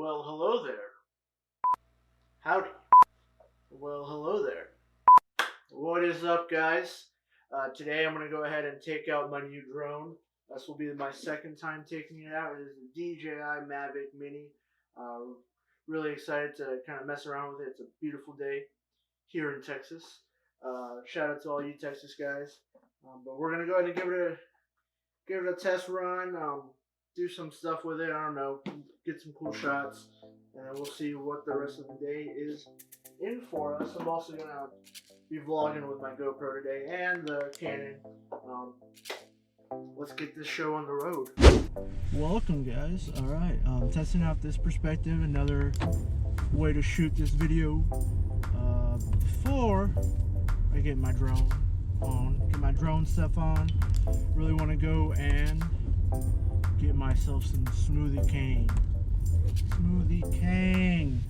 Well, hello there. Howdy. Well, hello there. What is up, guys? Today I'm going to go ahead and take out my new drone. This will be my second time taking it out. It is the DJI Mavic Mini. Really excited to kind of mess around with it. It's a beautiful day here in Texas. Shout out to all you Texas guys. But we're going to go ahead and give it a test run. Do some stuff with it. I don't know. Get some cool shots. And then we'll see what the rest of the day is in for us. I'm also going to be vlogging with my GoPro today and the Canon. Let's get this show on the road. Welcome, guys. All right, testing out this perspective, another way to shoot this video. Before I get my drone stuff on, really want to go and get myself some Smoothie King. Smoothie King.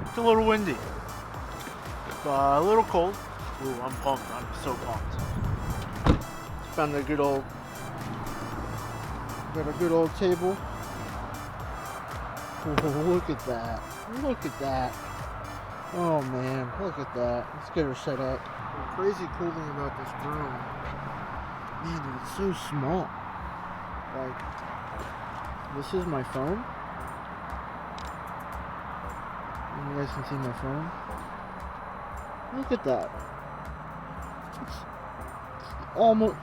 It's a little windy, a little cold. Ooh, I'm pumped. I'm so pumped. Found a good old table. Oh, look at that. Look at that. Oh man, look at that. Let's get her set up. The crazy cool thing about this drone, man, dude, it's so small. Like, this is my phone. You guys can see my phone. Look at that.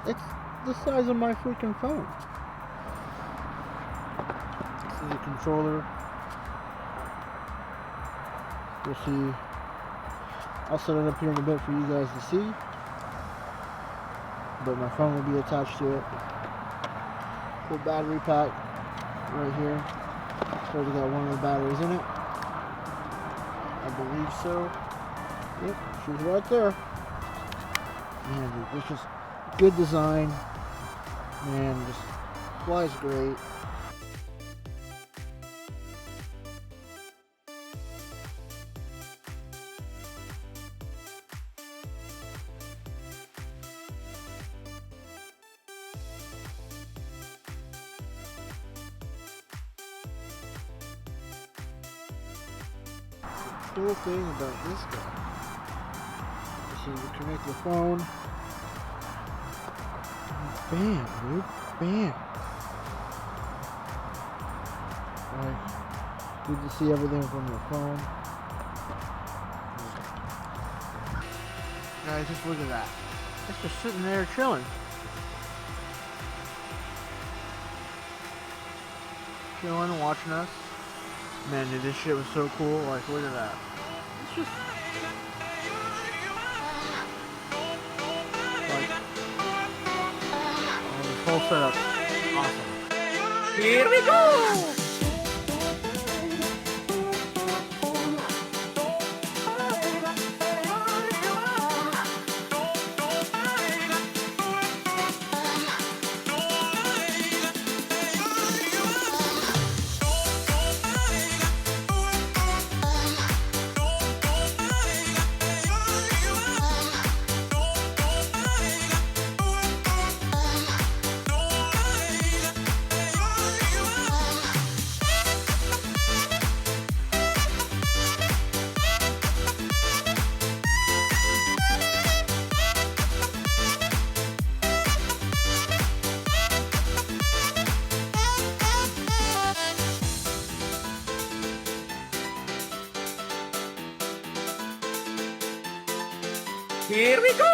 It's the size of my freaking phone. This is a controller. You'll see. I'll set it up here in a bit for you guys to see. But my phone will be attached to it. Full battery pack right here. It's already got one of the batteries in it. I believe so. Yep, she's right there. Man, dude, it's just good design. Man, just flies great. Cool thing about this guy. So you connect the phone. Bam, dude. Bam. Like, good to see everything from your phone. Guys, just look at that. It's just sitting there chilling. Chilling and watching us. Man, dude, this shit was so cool. Like, look at that. It's just like, oh, this whole setup, awesome. Here we go. Here we go!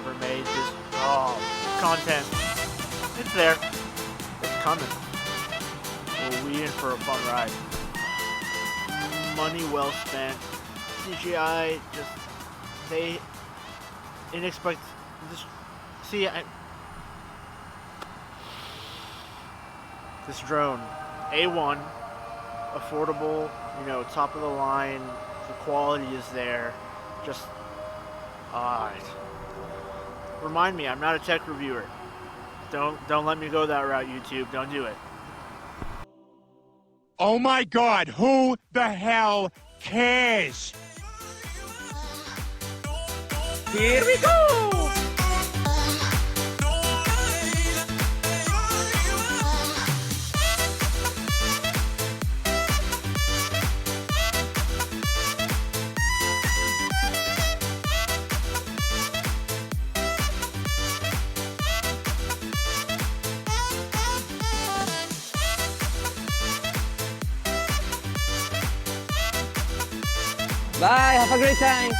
ever made. Just content. It's there. It's coming. Well, we in for a fun ride. Money well spent. DJI they unexpected. This drone, A1, affordable, top of the line. The quality is there. Just, remind me, I'm not a tech reviewer. Don't let me go that route, YouTube. Don't do it. Oh my God, who the hell cares? Here we go! Bye, have a great time.